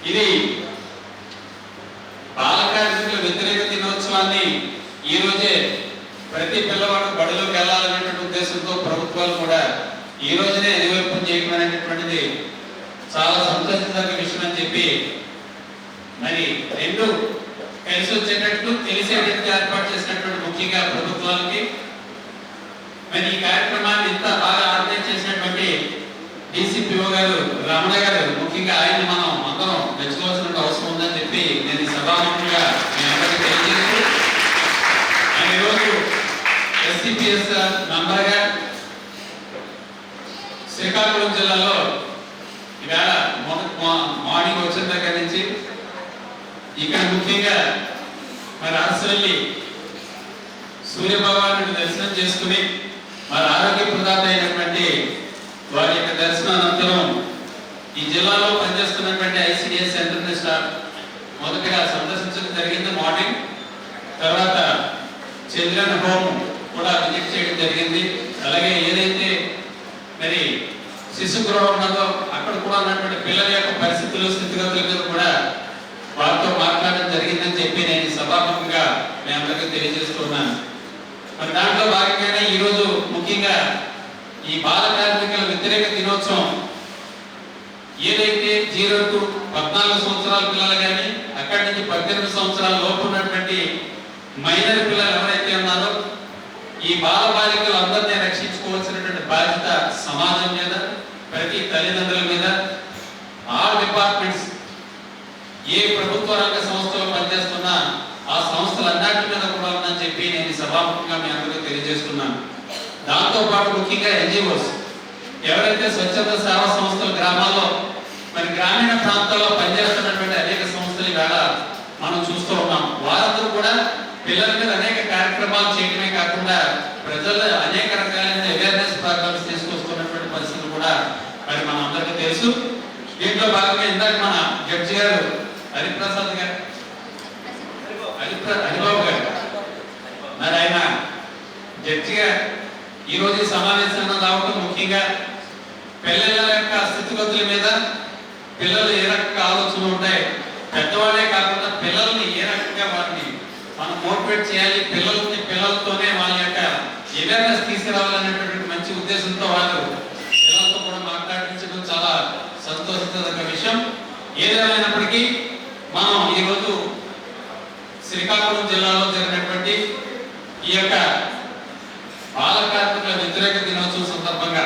ఇది బాల కార్మికుల వ్యతిరేక దినోత్సవాన్ని ఈ రోజే ప్రతి పిల్లవాడు బడిలోకి వెళ్ళాలనేటువంటి ఉద్దేశంతో ప్రభుత్వాలు కూడా ఈ రోజునే నిర్వహింపం చేయడం అనేటటువంటిది చాలా సంతోషించదగ్గ విషయం అని చెప్పి మరి రెండు కలిసి వచ్చేటట్టు తెలిసేటట్టు ఏర్పాటు చేసినటువంటి ముఖ్యంగా ప్రభుత్వాలకి మరి ఈ కార్యక్రమాన్ని ఇంత బాగా ఆర్గనైజ్ చేసినటువంటి డిసిపిఓ గారు రమణ గారు ముఖ్యంగా ఆయన మనం అందరం మెచ్చుకోవాల్సిన అవసరం ఉందని చెప్పి నేను సభాముఖంగా మీ అందరికీ తెలియజేస్తూ ఆయన ఈరోజు ఎస్సిపిఎస్ మెంబర్గా శ్రీకాకుళం జిల్లాలో ఇవాళ మార్నింగ్ వచ్చిన దగ్గర నుంచి ఇక్కడ ముఖ్యంగా మరి అరసవల్లి సూర్య భగవానుడి దర్శనం చేసుకుని మరి ఆరోగ్య ప్రదాత అయినటువంటి వారి యొక్క దర్శనానంతరం ఈ జిల్లాలో పనిచేస్తున్నటువంటి ఐసిడిఎస్ సెంటర్ స్టాఫ్ మొదటగా సందర్శించడం జరిగింది మార్నింగ్. తర్వాత చిల్డ్రన్ హోమ్ కూడా విజిట్ చేయడం జరిగింది. అలాగే ఏదైతే మరి శిశు గృహం ఉన్నదో అక్కడ కూడా ఉన్నటువంటి పిల్లల యొక్క పరిస్థితులు స్థితిగతుల మీద కూడా వారితో మాట్లాడడం జరిగిందని చెప్పి నేను సభాముఖంగా మీ అందరికీ తెలియజేస్తున్నాను. మరి దాంట్లో భాగంగానే ఈరోజు ముఖ్యంగా ఈ బాల కార్మికుల వ్యతిరేక దినోత్సవం ఏదైతే 0 to 14 సంవత్సరాల పిల్లలు కానీ అక్కడి నుంచి 18 సంవత్సరాల లోపు ఉన్నటువంటి మైనర్ పిల్లలు ఎవరైతే ఉన్నారో ఈ బాల బాలికలు అందరినీ రక్షించుకోవాల్సినటువంటి బాధ్యత సమాజం మీద, ప్రతి తల్లిదండ్రుల మీద, ఆల్ డిపార్ట్మెంట్స్ ఏ ప్రభుత్వ రంగ సంస్థలో పనిచేస్తున్నా ఆ సంస్థలన్నిటి మీద కూడా ఉందని చెప్పి నేను సభాముఖంగా మీ అందరికీ తెలియజేస్తున్నాను. దాంతో పాటు ముఖ్యంగా ఎన్జిఓస్ ఎవరైతే స్వచ్ఛంద సేవా సంస్థలు గ్రామాల్లో మరి గ్రామీణ ప్రాంతాల్లో పనిచేస్తున్నటువంటి అనేక సంస్థలు వేళ మనం చూస్తూ ఉన్నాం. వారందరూ కూడా పిల్లల మీద అనేక కార్యక్రమాలు చేయడమే కాకుండా ప్రజల్లో అనేక రకాలైన అవేర్నెస్ ప్రోగ్రామ్స్ తీసుకొస్తున్నటువంటి పరిస్థితులు కూడా మరి మన అందరికీ తెలుసు. దీంట్లో భాగంగా ఇందాక మన జడ్జి గారు హరిప్రసాద్ గారు హరిబాబు గారు మరి ఆయన జడ్జిగా ఈరోజు సమావేశంలో రావడం ముఖ్యంగా పిల్లల యొక్క స్థితిగతుల మీద, పిల్లలు ఏ రకంగా ఆలోచనలు ఉంటాయి, పెద్దవాళ్ళే కాకుండా పిల్లల్ని ఏ రకంగా వారిని మనం మోటివేట్ చేయాలి, పిల్లలతోనే వాళ్ళ యొక్క అవేర్నెస్ తీసుకురావాలనేటువంటి మంచి ఉద్దేశంతో వాళ్ళు పిల్లలతో కూడా మాట్లాడించడం చాలా సంతోషించదగ్గ విషయం. ఏదేమైనప్పటికీ మనం ఈరోజు శ్రీకాకుళం జిల్లాలో జరిగినటువంటి ఈ యొక్క బాల కార్మికుల వ్యతిరేక దినోత్సవం సందర్భంగా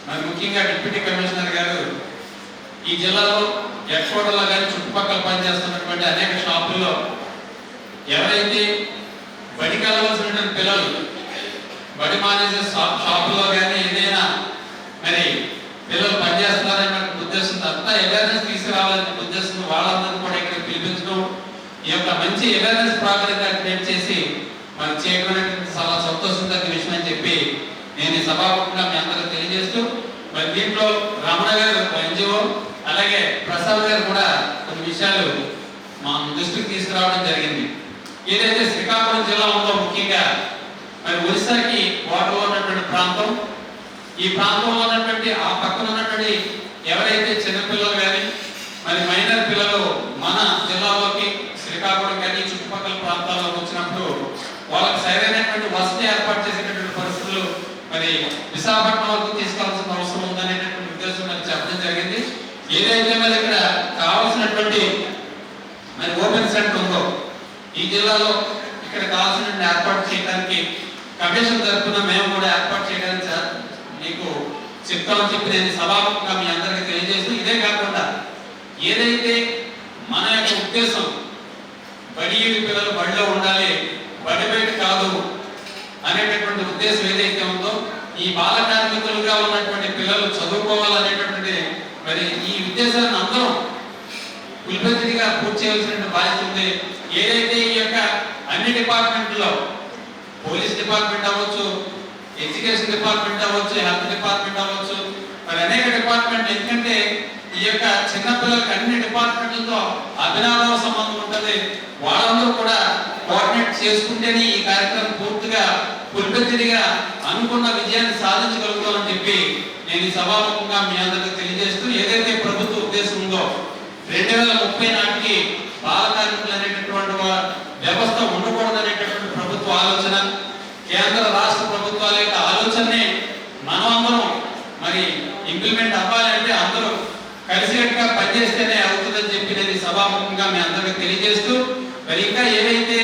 మరి ముఖ్యంగా డిప్యూటీ కమిషనర్ గారు ఈ జిల్లాలో ఎక్స్పోర్టర్లో కానీ చుట్టుపక్కల పనిచేస్తున్నటువంటి అనేక షాపుల్లో ఎవరైతే బడికి వెళ్ళవలసినటువంటి పిల్లలు బడి మానేసే షాపుల్లో కానీ ఏదైనా మరి పిల్లలు పనిచేస్తున్నారనే ఉద్దేశంతో అంతా అవేర్నెస్ తీసుకురావాలనే ఉద్దేశంతో వాళ్ళందరూ కూడా ఇక్కడ పిలిపించడం, ఈ యొక్క మంచి అవేర్నెస్ ప్రోగ్రామ్ క్రియేట్ చేసి మరి చేయడం చాలా సంతోషంగా విషయం అని చెప్పి నేను ఈ సభాముఖంగా మీ అందరూ తెలియజేస్తూ మరి దీంట్లో రమణ గారు ఎన్జిఓ అలాగే ప్రసాద్ గారు కూడా కొన్ని విషయాలు మా దృష్టికి తీసుకురావడం జరిగింది. ఏదైతే శ్రీకాకుళం జిల్లా ఉందో ముఖ్యంగా మరి ఒరిస్సాకి వాటర్లో ఉన్నటువంటి ప్రాంతం, ఈ ప్రాంతంలో ఉన్నటువంటి ఆ పక్కన ఉన్నటువంటి ఎవరైతే చిన్నపిల్లలు కానీ మరి మైనర్ పిల్లలు మన జిల్లాలోకి శ్రీకాకుళం కానీ చుట్టుపక్కల ప్రాంతాల్లోకి వచ్చినప్పుడు వాళ్ళకి సరైనటువంటి వసతి ఏర్పాటు చేసేటటువంటి పరిస్థితులు మరి విశాఖపట్నం వరకు తీసుకెళ్లాల్సిన అవసరం ఉందనేటటువంటి ఉద్దేశం మరి చెప్పడం జరిగింది. ఏదైతే మరి ఇక్కడ కావాల్సినటువంటి మరి ఓపెన్ సెంటర్ ఉందో ఈ జిల్లాలో ఇక్కడ కావాల్సిన ఏర్పాటు చేయడానికి కమిషన్ తరఫున మేము కూడా ఏర్పాటు చేయడానికి మీకు చెప్తామని చెప్పి నేను సభాముఖంగా మీ అందరికీ తెలియజేస్తూ, ఇదే కాకుండా ఏదైతే మన యొక్క ఉద్దేశం బడి పిల్లలు బడిలో ఉండాలి, బడి బయట కాదు అనేటటువంటి ఉద్దేశం ఏదైతే ఉందో ఈ బాల కార్మికులుగా ఉన్నటువంటి పిల్లలు చదువుకోవాలనేటటువంటి మరి ఈ ఉద్దేశాన్ని అందరం కులపతిగా పూర్తి చేయాల్సిన బాధ్యత ఉంది. ఏదైతే ఈ యొక్క అన్ని డిపార్ట్మెంట్లో పోలీస్ డిపార్ట్మెంట్ అవ్వచ్చు, ఎడ్యుకేషన్ డిపార్ట్మెంట్ అవ్వచ్చు, హెల్త్ డిపార్ట్మెంట్ అవ్వచ్చు, మరి అనేక డిపార్ట్మెంట్, ఎందుకంటే ఈ యొక్క చిన్నపిల్లలకి అన్ని డిపార్ట్మెంట్లతో అభినవ సంబంధం ఉంటుంది. వాళ్ళందరూ కూడా కోఆర్డినేట్ చేసుకుంటేనే ఈ కార్యక్రమం పూర్తిగా పులిపెత్తిగా అనుకున్న విజయాన్ని సాధించగలుగుతామని చెప్పి నేను ఈ సభాముఖంగా మీ అందరికీ తెలియజేస్తూ, ఏదైతే ప్రభుత్వ ఉద్దేశం ఉందో 2030 నాటికి బాల కార్మికులు అనేటటువంటి వ్యవస్థ ఉండకూడదనేటటువంటి ప్రభుత్వ ఆలోచన, కేంద్ర రాష్ట్ర ప్రభుత్వాల యొక్క ఆలోచనని మనమందరం మరి ఇంప్లిమెంట్ అవ్వాలంటే అందరూ కలిసికట్టుగా పనిచేస్తేనే అవుతుందని చెప్పినది సభాముఖంగా మీ అందరికీ తెలియజేస్తూ, మరి ఇంకా ఏవైతే